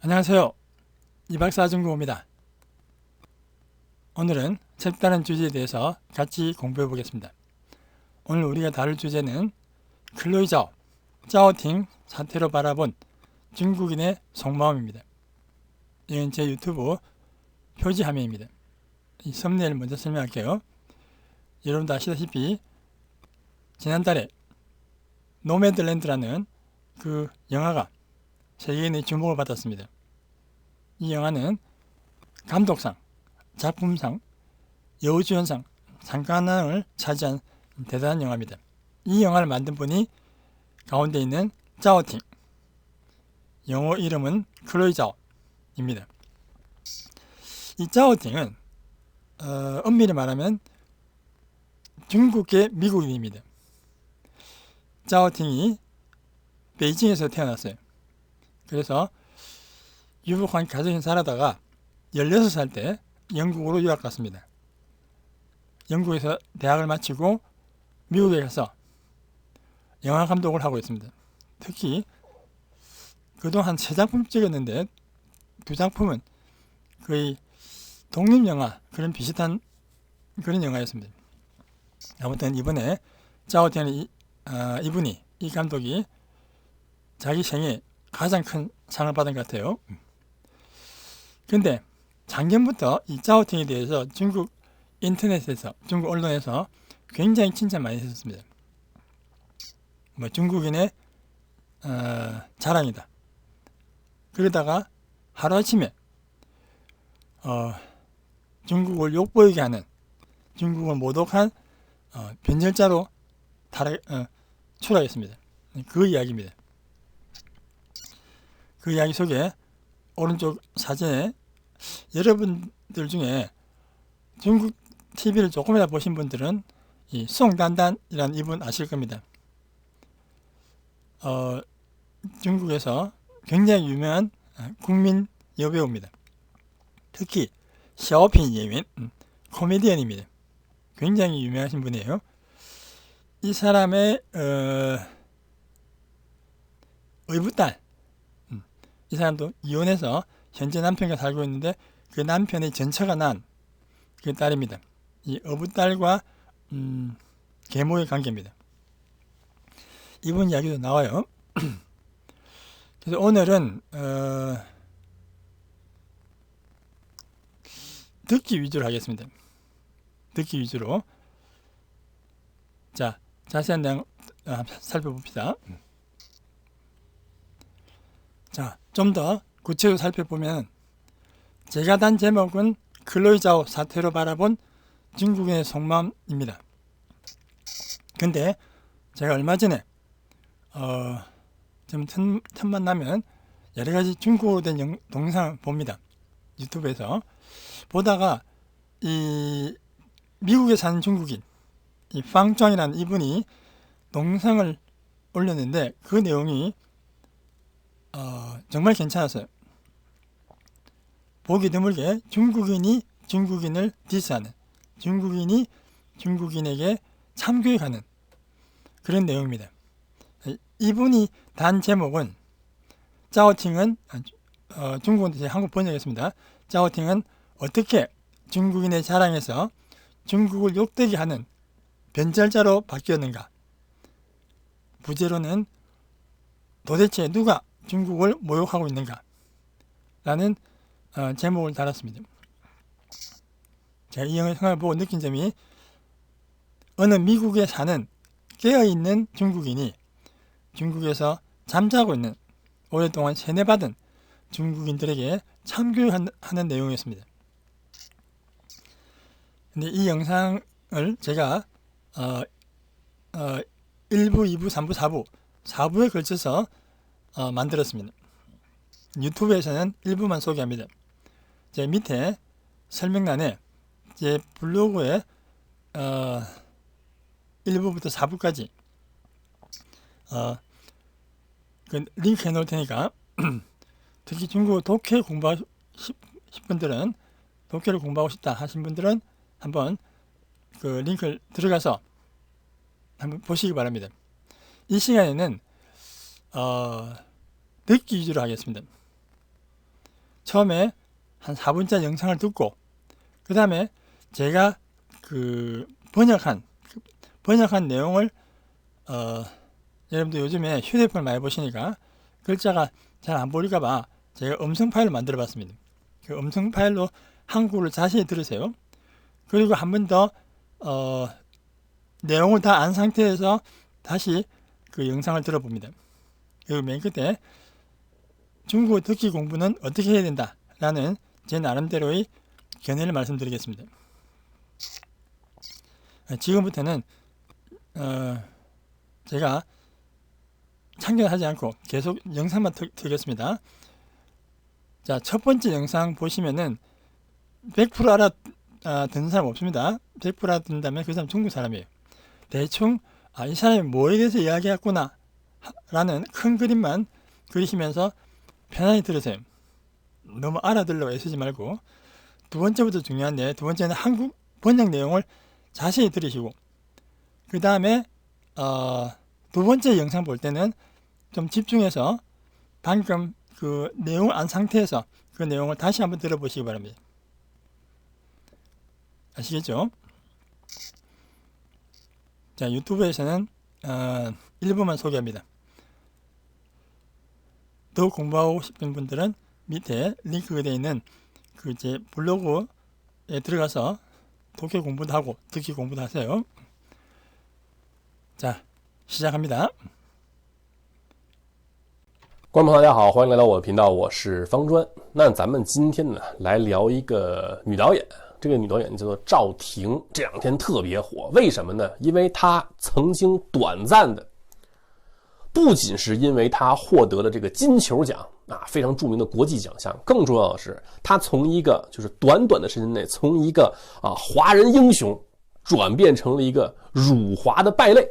안녕하세요. 이박사 중국어입니다. 오늘은 색다른 주제에 대해서 같이 공부해 보겠습니다. 오늘 우리가 다룰 주제는 클로이 짜오팅 사태로 바라본 중국인의 속마음입니다. 이건 제 유튜브 표지 화면입니다. 이 썸네일 먼저 설명할게요. 여러분도 아시다시피 지난달에 노매드랜드라는 그 영화가 세계인의 주목을 받았습니다. 이 영화는 감독상, 작품상, 여우주연상, 상관왕을 차지한 대단한 영화입니다. 이 영화를 만든 분이 가운데 있는 짜오팅, 영어 이름은 클로이 짜오입니다. 이 짜오팅은 엄밀히 말하면 중국계 미국인입니다. 짜오팅이 베이징에서 태어났어요. 그래서 유복한 가정에 살아다가 16살 때 영국으로 유학 갔습니다. 영국에서 대학을 마치고 미국에 가서 영화 감독을 하고 있습니다. 특히 그동안 3작품 찍었는데 2작품은 거의 독립영화 그런 비슷한 그런 영화였습니다. 아무튼 이번에 짜오팅은 이분이 이 감독이 자기 생애 가장 큰 상을 받은 것 같아요. 근데 작년부터 이 짜오팅에 대해서 중국 인터넷에서, 중국 언론에서 굉장히 칭찬 많이 했었습니다. 중국인의 자랑이다. 그러다가 하루아침에 중국을 욕보이게 하는, 중국을 모독한 변절자로 추락했습니다. 그 이야기입니다. 그 이야기 속에 오른쪽 사진에 여러분들 중에 중국 TV를 조금이라도 보신 분들은 이 송단단이라는 이분 아실 겁니다. 중국에서 굉장히 유명한 국민 여배우입니다. 특히 샤오핑 예민 코미디언입니다. 굉장히 유명하신 분이에요. 이 사람의 의붓딸, 이 사람도 이혼해서 현재 남편과 살고 있는데 그 남편의 전처가 난 그 딸입니다. 이 어부딸과 계모의 관계입니다. 이분 이야기도 나와요. 그래서 오늘은 듣기 위주로 하겠습니다. 듣기 위주로. 자, 자세한 내용 살펴봅시다. 자, 좀 더 구체적으로 살펴보면 제가 단 제목은 클로이 짜오 사태로 바라본 중국인의 속마음입니다. 근데 제가 얼마 전에 좀 틈만 나면 여러 가지 중국어로 된 동영상을 봅니다. 유튜브에서 보다가 이 미국에 사는 중국인 이 방짱이라는 이분이 동영상을 올렸는데 그 내용이 정말 괜찮았어요. 보기 드물게 중국인이 중국인을 디스하는, 중국인이 중국인에게 참교육하는 그런 내용입니다. 이분이 단 제목은 짜오팅은 중국어로 한국 번역했습니다. 짜오팅은 어떻게 중국인의 자랑에서 중국을 욕되게 하는 변절자로 바뀌었는가. 부제로는 도대체 누가 중국을 모욕하고 있는가 라는 제목을 달았습니다. 제가 이 영상을 보고 느낀 점이 어느 미국에 사는 깨어있는 중국인이 중국에서 잠자고 있는 오랫동안 세뇌받은 중국인들에게 참교육하는 내용이었습니다. 근데 이 영상을 제가 1부, 2부, 3부, 4부에 걸쳐서 만들었습니다. 유튜브에서는 1부만 소개합니다. 제 밑에 설명란에 제 블로그에 1부부터 4부까지 그 링크 해놓을 테니까 특히 중국어 독해 공부하고 싶은 독해를 공부하고 싶다 하신 분들은 한번 그 링크를 들어가서 한번 보시기 바랍니다. 이 시간에는 듣기 위주로 하겠습니다. 처음에 한 4분짜리 영상을 듣고 그 다음에 제가 그 번역한 내용을 여러분들 요즘에 휴대폰 많이 보시니까 글자가 잘 안 보일까봐 제가 음성 파일을 만들어 봤습니다. 그 음성 파일로 한국어를 자세히 들으세요. 그리고 한 번 더 내용을 다 안 상태에서 다시 그 영상을 들어봅니다. 그리고 맨 끝에 중국어 듣기 공부는 어떻게 해야 된다 라는 제 나름대로의 견해를 말씀드리겠습니다. 지금부터는 제가 참견하지 않고 계속 영상만 틀겠습니다. 자, 첫 번째 영상 보시면은 100% 알아듣는 사람 없습니다. 100% 알아듣는다면 그 사람 중국 사람이에요. 대충 이 사람이 뭐에 대해서 이야기했구나 라는 큰 그림만 그리시면서 편안히 들으세요. 너무 알아들으려고 애쓰지 말고. 두 번째부터 중요한데, 두 번째는 한국 번역 내용을 자세히 들으시고, 그 다음에 두 번째 영상 볼 때는 좀 집중해서 방금 그 내용 안 상태에서 그 내용을 다시 한번 들어보시기 바랍니다. 아시겠죠? 자, 유튜브에서는 1부만 소개합니다. 더 공부하고 싶은 분들은 밑에 링크가 되어 있는 그 제 블로그에 들어가서 독해 공부도 하고 듣기 공부도 하세요. 자, 시작합니다. 观众朋友大家好，欢迎来到我的频道，我是方专。那咱们今天呢，来聊一个女导演，这个女导演叫做赵婷，这两天特别火，为什么呢？因为她曾经短暂的，不仅是因为她获得了这个金球奖非常著名的国际奖项，更重要的是，她从一个就是短短的时间内，从一个华人英雄，转变成了一个辱华的败类，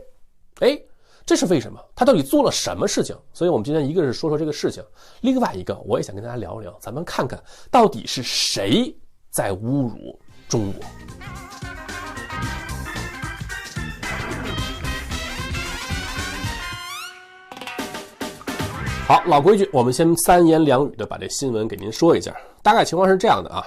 这是为什么？他到底做了什么事情？所以我们今天一个是说说这个事情，另外一个我也想跟大家聊聊，咱们看看到底是谁在侮辱中国。好，老规矩，我们先三言两语的把这新闻给您说一下。大概情况是这样的啊，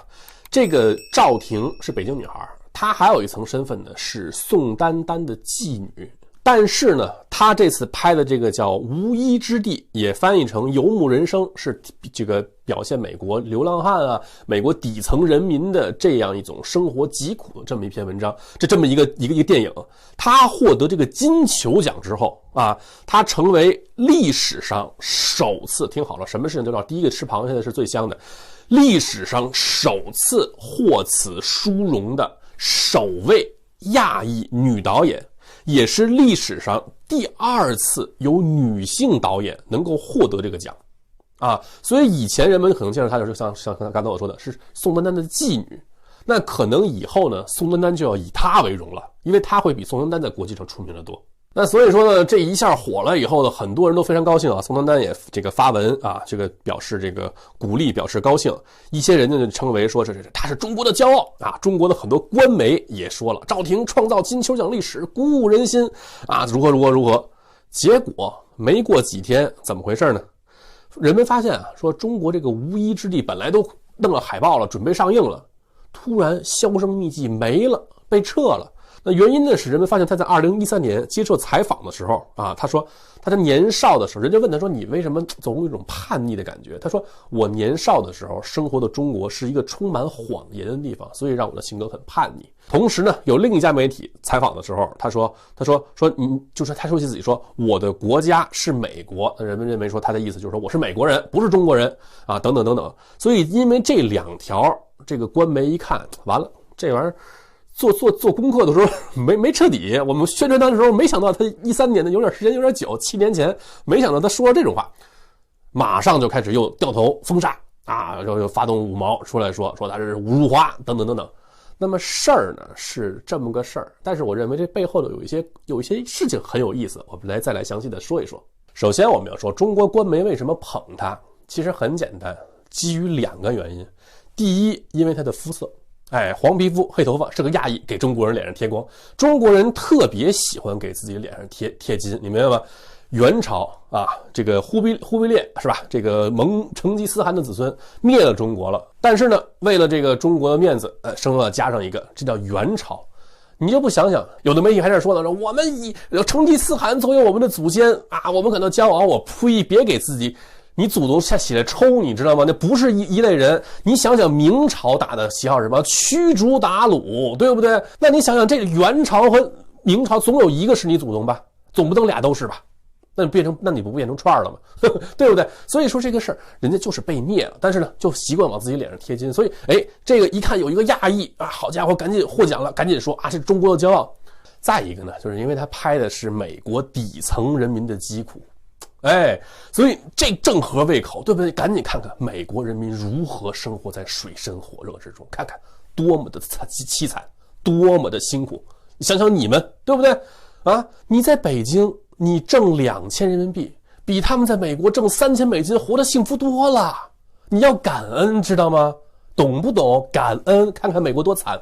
这个赵婷是北京女孩，她还有一层身份呢，是宋丹丹的继女。但是呢，他这次拍的这个叫《无依之地》，也翻译成《游牧人生》，是这个表现美国流浪汉美国底层人民的这样一种生活疾苦的这么一篇文章，这么一个电影。他获得这个金球奖之后他成为历史上首次，听好了，什么事情都知道，第一个吃螃蟹的是最香的，历史上首次获此殊荣的首位亚裔女导演。也是历史上第二次有女性导演能够获得这个奖所以以前人们可能见到她就是像刚才我说的是宋丹丹的继女，那可能以后呢宋丹丹就要以她为荣了，因为她会比宋丹丹在国际上出名的多。那所以说呢，这一下火了以后呢，很多人都非常高兴宋丹丹也这个发文这个表示这个鼓励，表示高兴。一些人呢就称为说她是中国的骄傲中国的很多官媒也说了，赵婷创造金球奖历史，鼓舞人心如何。结果没过几天，怎么回事呢？人们发现说中国这个无依之地本来都弄了海报了，准备上映了，突然销声匿迹没了，被撤了。那原因呢是人们发现他在2013年接受采访的时候他说他在年少的时候，人家问他说你为什么总有一种叛逆的感觉，他说我年少的时候生活的中国是一个充满谎言的地方，所以让我的性格很叛逆。同时呢，有另一家媒体采访的时候，他说你就是他说起自己说我的国家是美国，人们认为说他的意思就是说我是美国人，不是中国人等等等等。所以因为这两条，这个官媒一看完了，这玩意儿做功课的时候没彻底，我们宣传他的时候没想到他13年的有点时间有点久，7年前没想到他说了这种话，马上就开始又掉头封杀又发动五毛出来说他是侮辱华等等等等。那么事儿呢是这么个事儿，但是我认为这背后的有一些事情很有意思，我们再来详细的说一说。首先我们要说中国官媒为什么捧他，其实很简单，基于2个原因。第一，因为他的肤色黄皮肤黑头发，是个亚裔，给中国人脸上贴光，中国人特别喜欢给自己脸上贴金，你明白吗？元朝啊，这个忽必烈是吧？这个成吉思汗的子孙灭了中国了，但是呢，为了这个中国的面子，加上一个，这叫元朝。你就不想想，有的媒体还在说呢，说我们以成吉思汗作为我们的祖先啊，我们感到骄傲。我呸！别给自己你祖宗下起来抽，你知道吗？那不是一类人。你想想明朝打的旗号是什么？驱逐鞑虏，对不对？那你想想，这元朝和明朝总有一个是你祖宗吧？总不能俩都是吧？那你不变成串了吗？对不对？所以说这个事儿，人家就是被灭了，但是呢，就习惯往自己脸上贴金。所以，这个一看有一个亚裔啊，好家伙，赶紧获奖了，赶紧说啊，是中国的骄傲。再一个呢，就是因为他拍的是美国底层人民的疾苦，所以这正合胃口，对不对？赶紧看看美国人民如何生活在水深火热之中，看看多么的凄惨，多么的辛苦。想想你们，对不对？啊，你在北京。你挣2000人民币，比他们在美国挣3000美金活得幸福多了。你要感恩，知道吗？懂不懂？感恩，看看美国多惨。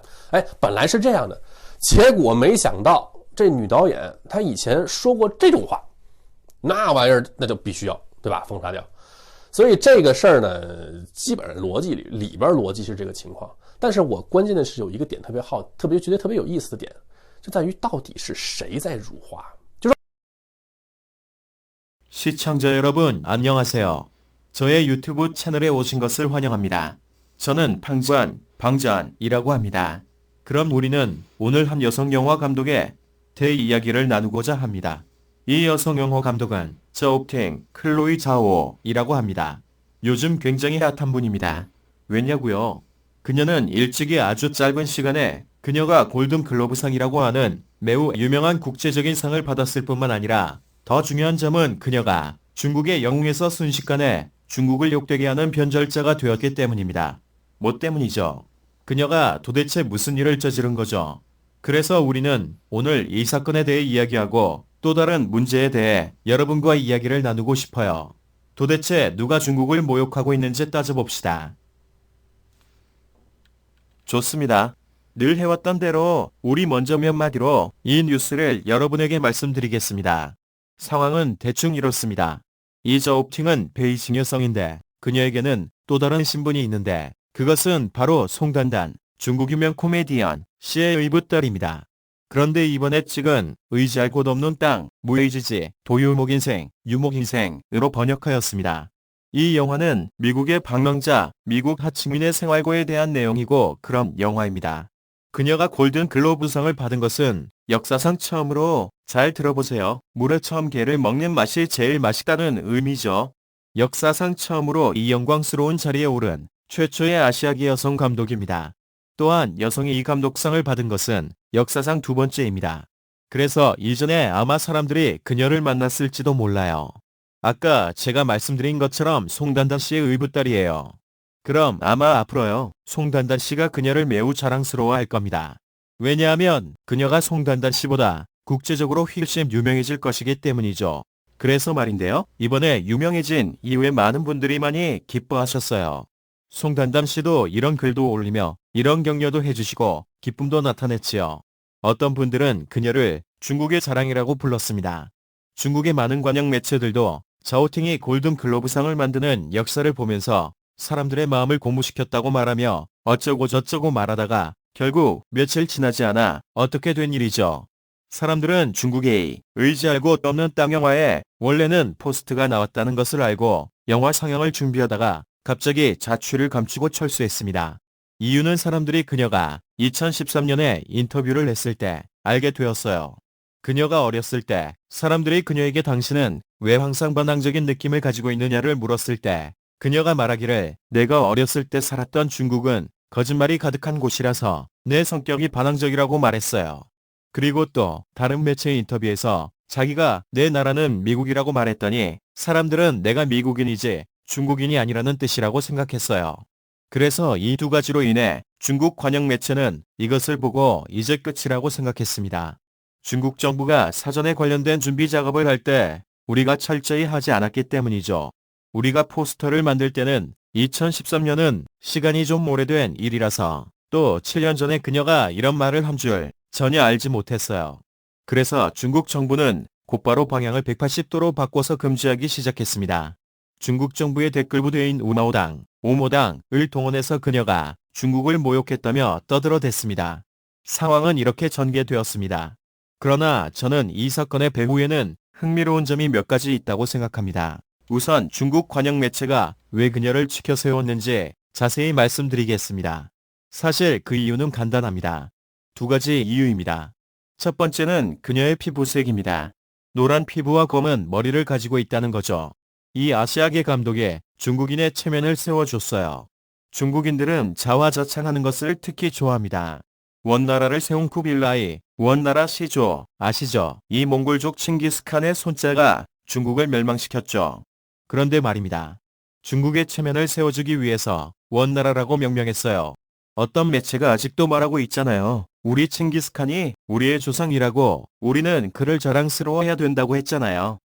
本来是这样的，结果没想到这女导演她以前说过这种话，那玩意儿那就必须要，对吧？封杀掉。所以这个事儿呢，基本上逻辑里边逻辑是这个情况。但是我关键的是有一个点特别觉得特别有意思的点，就在于到底是谁在辱华。시청자 여러분 안녕하세요. 저의 유튜브 채널에 오신 것을 환영합니다. 저는 방전이라고 합니다. 그럼 우리는 오늘 한 여성 영화 감독의 대이야기를 나누고자 합니다. 이 여성 영화 감독은 저옥팅 클로이 자오이라고 합니다. 요즘 굉장히 핫한 분입니다. 왜냐고요? 그녀는 일찍이 아주 짧은 시간에 그녀가 골든글로브상이라고 하는 매우 유명한 국제적인 상을 받았을 뿐만 아니라 더 중요한 점은 그녀가 중국의 영웅에서 순식간에 중국을 욕되게 하는 변절자가 되었기 때문입니다. 뭐 때문이죠? 그녀가 도대체 무슨 일을 저지른 거죠? 그래서 우리는 오늘 이 사건에 대해 이야기하고 또 다른 문제에 대해 여러분과 이야기를 나누고 싶어요. 도대체 누가 중국을 모욕하고 있는지 따져봅시다. 좋습니다. 늘 해왔던 대로 우리 먼저 몇 마디로 이 뉴스를 여러분에게 말씀드리겠습니다. 상황은 대충 이렇습니다. 이 저옥팅은 베이징 여성인데 그녀에게는 또 다른 신분이 있는데 그것은 바로 송단단, 중국 유명 코미디언 씨의 의붓딸입니다. 그런데 이번에 찍은 의지할 곳 없는 땅, 무에이지지, 도유목인생, 유목인생으로 번역하였습니다. 이 영화는 미국의 방랑자, 미국 하층민의 생활고에 대한 내용이고 그런 영화입니다. 그녀가 골든글로브상을 받은 것은 역사상 처음으로, 잘 들어보세요. 물에 처음 게를 먹는 맛이 제일 맛있다는 의미죠. 역사상 처음으로 이 영광스러운 자리에 오른 최초의 아시아계 여성 감독입니다. 또한 여성이 이 감독상을 받은 것은 역사상 2번째입니다. 그래서 이전에 아마 사람들이 그녀를 만났을지도 몰라요. 아까 제가 말씀드린 것처럼 송단단 씨의 의붓딸이에요. 그럼 아마 앞으로요, 송단단 씨가 그녀를 매우 자랑스러워할 겁니다. 왜냐하면 그녀가 송단단 씨보다 국제적으로 훨씬 유명해질 것이기 때문이죠. 그래서 말인데요, 이번에 유명해진 이후에 많은 분들이 많이 기뻐하셨어요. 송단단 씨도 이런 글도 올리며 이런 격려도 해주시고 기쁨도 나타냈지요. 어떤 분들은 그녀를 중국의 자랑이라고 불렀습니다. 중국의 많은 관영 매체들도 자오팅이 골든글로브상을 만드는 역사를 보면서 사람들의 마음을 고무시켰다고 말하며 어쩌고 저쩌고 말하다가 결국 며칠 지나지 않아 어떻게 된 일이죠. 사람들은 중국의 의지할 곳 없는 땅 영화에 원래는 포스트가 나왔다는 것을 알고 영화 상영을 준비하다가 갑자기 자취를 감추고 철수했습니다. 이유는 사람들이 그녀가 2013년에 인터뷰를 했을 때 알게 되었어요. 그녀가 어렸을 때 사람들이 그녀에게 당신은 왜 항상 반항적인 느낌을 가지고 있느냐를 물었을 때 그녀가 말하기를 내가 어렸을 때 살았던 중국은 거짓말이 가득한 곳이라서 내 성격이 반항적이라고 말했어요. 그리고 또 다른 매체 인터뷰에서 자기가 내 나라는 미국이라고 말했더니 사람들은 내가 미국인이지 중국인이 아니라는 뜻이라고 생각했어요. 그래서 이 두 가지로 인해 중국 관영 매체는 이것을 보고 이제 끝이라고 생각했습니다. 중국 정부가 사전에 관련된 준비 작업을 할 때 우리가 철저히 하지 않았기 때문이죠. 우리가 포스터를 만들 때는 2013년은 시간이 좀 오래된 일이라서 또 7년 전에 그녀가 이런 말을 한 줄 전혀 알지 못했어요. 그래서 중국 정부는 곧바로 방향을 180도로 바꿔서 금지하기 시작했습니다. 중국 정부의 댓글 부대인 우마오당, 오모당을 동원해서 그녀가 중국을 모욕했다며 떠들어댔습니다. 상황은 이렇게 전개되었습니다. 그러나 저는 이 사건의 배후에는 흥미로운 점이 몇 가지 있다고 생각합니다. 우선 중국 관영 매체가 왜 그녀를 치켜 세웠는지 자세히 말씀드리겠습니다. 사실 그 이유는 간단합니다. 두 가지 이유입니다. 첫 번째는 그녀의 피부색입니다. 노란 피부와 검은 머리를 가지고 있다는 거죠. 이 아시아계 감독에 중국인의 체면을 세워줬어요. 중국인들은 자화자찬하는 것을 특히 좋아합니다. 원나라를 세운 쿠빌라이, 원나라 시조, 아시죠? 이 몽골족 칭기스칸의 손자가 중국을 멸망시켰죠. 그런데 말입니다. 중국의 체면을 세워주기 위해서 원나라라고 명명했어요. 어떤 매체가 아직도 말하고 있잖아요. 우리 칭기스칸이 우리의 조상이라고, 우리는 그를 자랑스러워해야 된다고 했잖아요.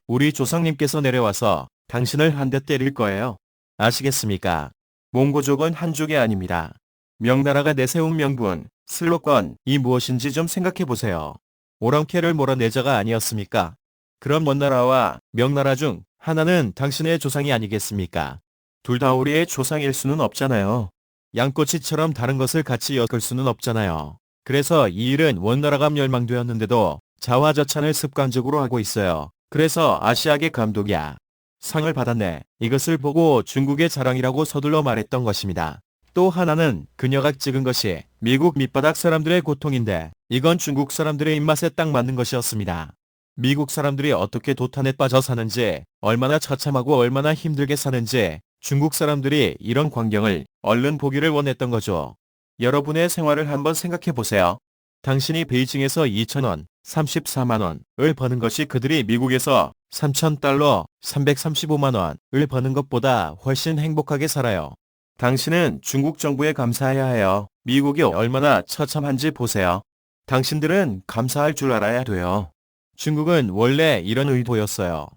우리 조상님께서 내려와서 당신을 한 대 때릴 거예요. 아시겠습니까? 몽고족은 한족이 아닙니다. 명나라가 내세운 명분, 슬로건이 무엇인지 좀 생각해보세요. 오랑캐를 몰아내자가 아니었습니까? 그럼 원나라와 명나라 중 하나는 당신의 조상이 아니겠습니까? 둘 다 우리의 조상일 수는 없잖아요. 양꼬치처럼 다른 것을 같이 엮을 수는 없잖아요. 그래서 이 일은 원나라가 멸망되었는데도 자화자찬을 습관적으로 하고 있어요. 그래서 아시아계 감독이야. 상을 받았네. 이것을 보고 중국의 자랑이라고 서둘러 말했던 것입니다. 또 하나는 그녀가 찍은 것이 미국 밑바닥 사람들의 고통인데 이건 중국 사람들의 입맛에 딱 맞는 것이었습니다. 미국 사람들이 어떻게 도탄에 빠져 사는지, 얼마나 처참하고 얼마나 힘들게 사는지 중국 사람들이 이런 광경을 얼른 보기를 원했던 거죠. 여러분의 생활을 한번 생각해 보세요. 당신이 베이징에서 2,000원, 34만 원을 버는 것이 그들이 미국에서 3,000달러, 335만 원을 버는 것보다 훨씬 행복하게 살아요. 당신은 중국 정부에 감사해야 해요. 미국이 얼마나 처참한지 보세요. 당신들은 감사할 줄 알아야 돼요. 중국은 원래 이런 의도였어요.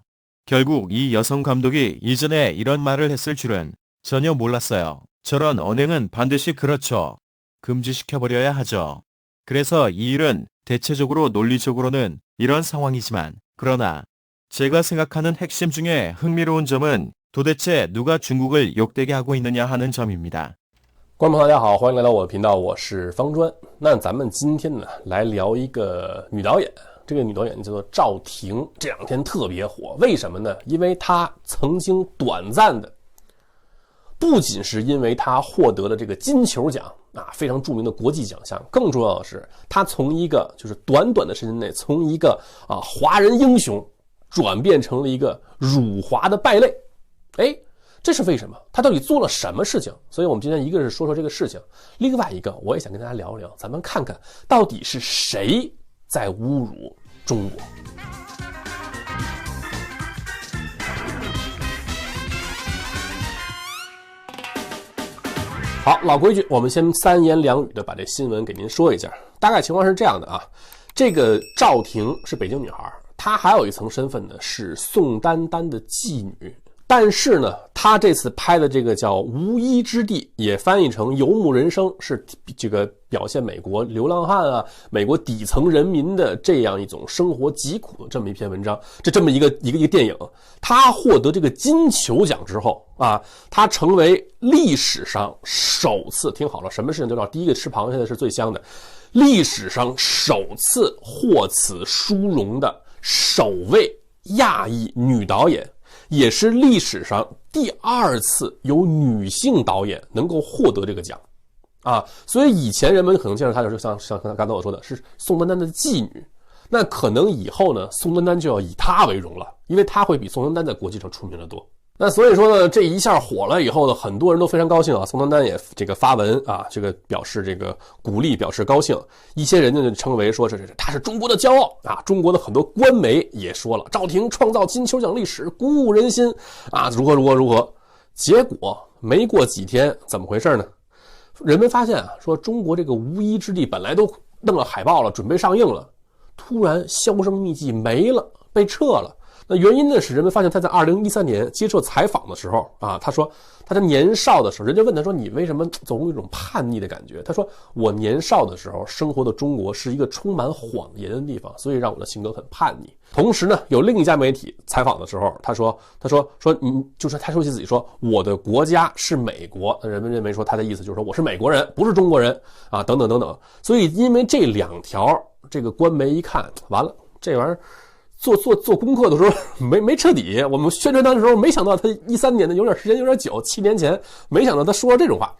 결국 이 여성 감독이 이전에 이런 말을 했을 줄은 전혀 몰랐어요. 저런 언행은 반드시 그렇죠. 금지시켜버려야 하죠. 그래서 이 일은 대체적으로 논리적으로는 이런 상황이지만, 그러나 제가 생각하는 핵심 중에 흥미로운 점은 도대체 누가 중국을 욕되게 하고 있느냐 하는 점입니다. 观众朋友大家好，欢迎来到我的频道，我是方专。那咱们今天呢，来聊一个女导演，这个女导演叫做赵婷，这两天特别火，为什么呢？因为她曾经短暂的，不仅是因为她获得了这个金球奖啊，非常著名的国际奖项，更重要的是，她从一个就是短短的时间内，从一个华人英雄，转变成了一个辱华的败类，哎。这是为什么？他到底做了什么事情？所以我们今天一个是说说这个事情，另外一个我也想跟大家聊聊，咱们看看到底是谁在侮辱中国。好，老规矩，我们先三言两语的把这新闻给您说一下。大概情况是这样的啊，这个赵婷是北京女孩，她还有一层身份呢，是宋丹丹的继女。但是呢，他这次拍的这个叫《无依之地》，也翻译成《游牧人生》，是这个表现美国流浪汉啊、美国底层人民的这样一种生活疾苦的这么一篇文章，这么一个电影。他获得这个金球奖之后啊，他成为历史上首次，听好了，什么事情都知道，第一个吃螃蟹的是最香的，历史上首次获此殊荣的首位亚裔女导演。也是历史上第二次有女性导演能够获得这个奖啊，所以以前人们可能见到她就是像刚才我说的是宋丹丹的继女，那可能以后呢，宋丹丹就要以她为荣了，因为她会比宋丹丹在国际上出名的多。那所以说呢，这一下火了以后呢，很多人都非常高兴啊。宋丹丹也这个发文啊，这个表示这个鼓励，表示高兴。一些人呢就称为说她是中国的骄傲啊。中国的很多官媒也说了，赵婷创造金球奖历史，鼓舞人心啊，如何。结果没过几天，怎么回事呢？人们发现啊，说中国这个无依之地本来都弄了海报了，准备上映了，突然销声匿迹没了，被撤了。那原因呢是人们发现他在2013年接受采访的时候啊，他说他在年少的时候，人家问他说你为什么总有一种叛逆的感觉？他说我年少的时候生活的中国是一个充满谎言的地方，所以让我的性格很叛逆。同时呢，有另一家媒体采访的时候，他说你就是他说起自己说我的国家是美国，人们认为说他的意思就是说我是美国人，不是中国人啊，等等等等。所以因为这2条，这个官媒一看，完了，这玩意儿。做功课的时候没彻底，我们宣传他的时候没想到他13年的有点时间有点久，7年前没想到他说了这种话，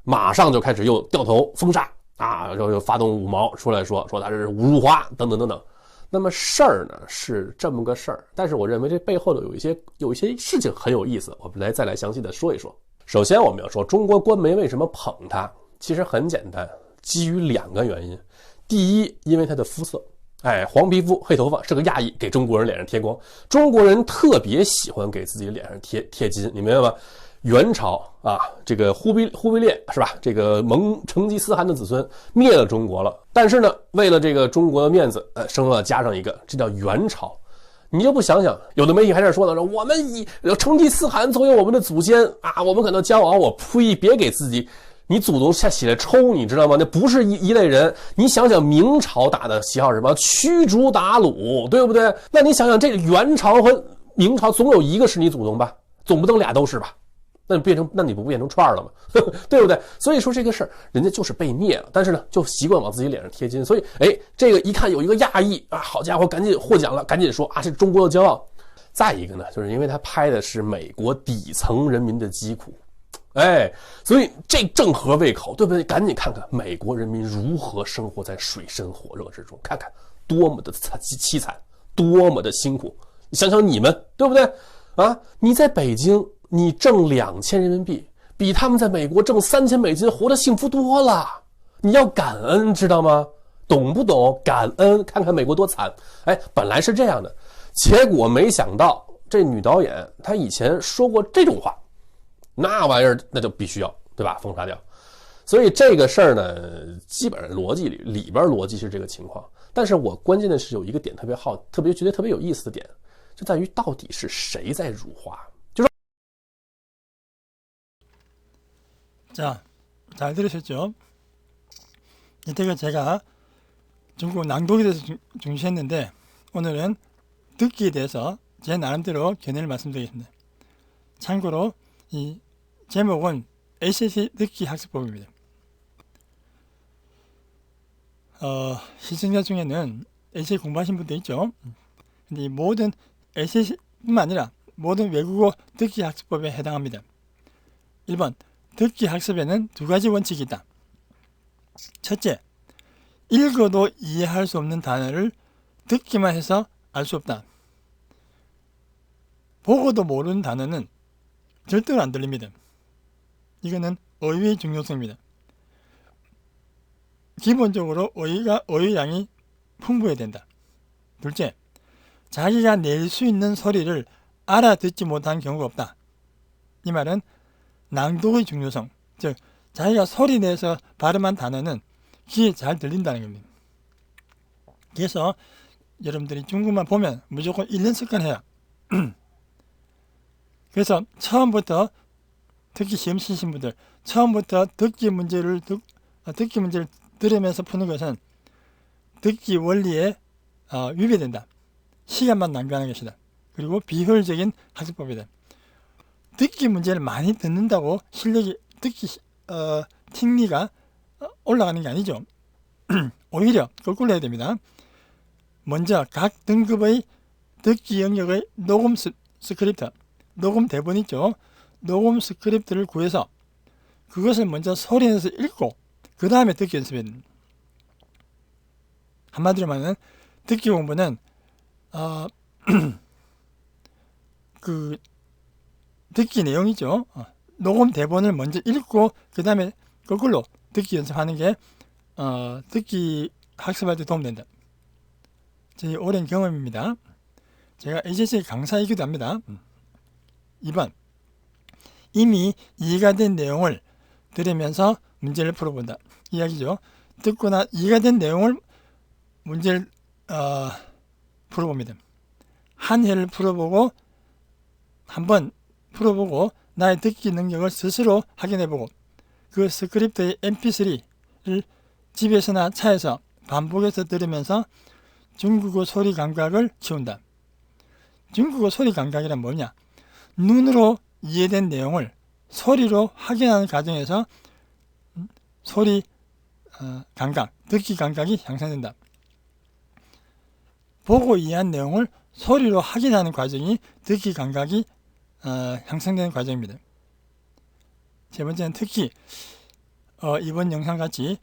马上就开始又掉头封杀啊，又发动五毛出来说他是侮辱华等等等等。那么事儿呢是这么个事儿，但是我认为这背后的有一些事情很有意思，我们再来详细的说一说。首先我们要说中国官媒为什么捧他，其实很简单，基于2个原因。第一，因为他的肤色。黄皮肤黑头发是个亚裔，给中国人脸上贴光。中国人特别喜欢给自己脸上贴金，你明白吗？元朝啊，这个忽必烈是吧？这个成吉思汗的子孙灭了中国了，但是呢，为了这个中国的面子，加上一个，这叫元朝。你就不想想，有的媒体还在说呢，说我们以成吉思汗作为我们的祖先啊，我们感到骄傲。我呸！别给自己。你祖宗下起来抽，你知道吗？那不是一类人。你想想明朝打的旗号是什么？驱逐鞑虏，对不对？那你想想，这元朝和明朝总有一个是你祖宗吧？总不能俩都是吧？那你不变成串了吗？对不对？所以说这个事儿，人家就是被灭了，但是呢，就习惯往自己脸上贴金。所以，这个一看有一个亚裔啊，好家伙，赶紧获奖了，赶紧说啊，这是中国的骄傲。再一个呢，就是因为他拍的是美国底层人民的疾苦。所以这正合胃口，对不对？赶紧看看美国人民如何生活在水深火热之中，看看多么的凄惨，多么的辛苦。想想你们，对不对？啊，你在北京，你挣2000人民币，比他们在美国挣3000美金活得幸福多了。你要感恩，知道吗？懂不懂？感恩，看看美国多惨。本来是这样的，结果没想到这女导演她以前说过这种话。那玩意儿那就必须要，对吧？封杀掉。所以这个事儿呢，基本上逻辑里边逻辑是这个情况。但是我关键的是有一个点特别觉得特别有意思的点，就在于到底是谁在辱华。就是잘 들으셨죠? 이때가 제가 중국 낭독에 대해서 중시했는데 오늘은 듣기에 대해서 제 나름대로 견해를 말씀드리겠습니다. 참고로 이 제목은 ACT 듣기 학습법입니다. 시청자 중에는 ACT 공부하신 분도 있죠. 근데 이 모든 ACT뿐만 아니라 모든 외국어 듣기 학습법에 해당합니다. 1번, 듣기 학습에는 2가지 원칙이 있다. 첫째, 읽어도 이해할 수 없는 단어를 듣기만 해서 알 수 없다. 보고도 모르는 단어는 절대로 안 들립니다. 이거는 어휘의 중요성입니다. 기본적으로 어휘량이 풍부해야 된다. 둘째, 자기가 낼 수 있는 소리를 알아듣지 못한 경우가 없다. 이 말은 낭독의 중요성, 즉 자기가 소리 내서 발음한 단어는 귀에 잘 들린다는 겁니다. 그래서 여러분들이 중국만 보면 무조건 1년 습관해야 그래서 처음부터 특히 시험 치신 분들 처음부터 듣기 문제를 들으면서 푸는 것은 듣기 원리에 위배된다. 시간만 낭비하는 것이다. 그리고 비효율적인 학습법이다. 듣기 문제를 많이 듣는다고 실력이 듣기听力가 올라가는 게 아니죠. 오히려 거꾸로 해야 됩니다. 먼저 각 등급의 듣기 영역의 녹음 스크립트, 녹음 대본 있죠. 녹음 스크립트를 구해서 그것을 먼저 소리내서 읽고 그 다음에 듣기 연습해야 됩니다. 한마디로 말하면 듣기 공부는 그 듣기 내용이죠. 녹음 대본을 먼저 읽고 그 다음에 거꾸로 듣기 연습하는 게 듣기 학습할 때 도움된다. 제 오랜 경험입니다. 제가 ACC 강사이기도 합니다. 2번, 이미 이해가 된 내용을 들으면서 문제를 풀어본다. 이야기죠. 듣거나 이해가 된 내용을 문제를 풀어봅니다. 한 회를 풀어보고 한번 풀어보고 나의 듣기 능력을 스스로 확인해보고 그 스크립트의 mp3를 집에서나 차에서 반복해서 들으면서 중국어 소리 감각을 키운다. 중국어 소리 감각이란 뭐냐? 눈으로 이해된 내용을 소리로 확인하는 과정에서 소리 감각, 듣기 감각이 향상된다. 보고 이해한 내용을 소리로 확인하는 과정이 듣기 감각이 향상되는 과정입니다. 세 번째는 특히 이번 영상같이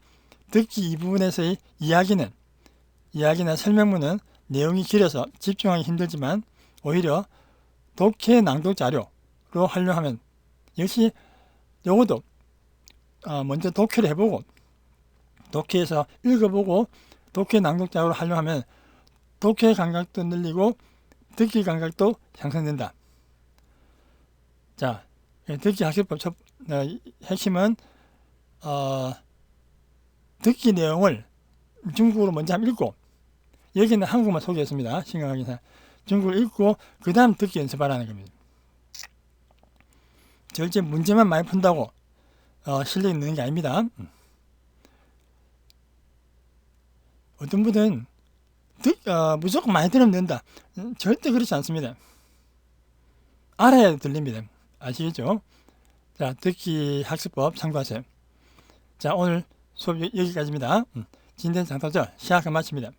듣기 이 부분에서의 이야기나 설명문은 내용이 길어서 집중하기 힘들지만 오히려 독해 낭독 자료로 활용하면 역시 요것도 먼저 독해를 해보고 독해에서 읽어보고 독해 낭독 자료로 활용하면 독해 감각도 늘리고 듣기 감각도 향상된다. 자, 듣기 학습법 핵심은 듣기 내용을 중국어로 먼저 한번 읽고 여기는 한국만 소개했습니다. 심각하게 중국어를 읽고 그 다음 듣기 연습하라는 겁니다. 절대 문제만 많이 푼다고 실력이 느는 게 아닙니다. 어떤 분은 무조건 많이 들으면 된다. 절대 그렇지 않습니다. 알아야 들립니다. 아시겠죠? 자, 듣기 학습법 참고하세요. 자, 오늘 수업 여기까지입니다. 진된 장터죠? 시작을 마칩니다.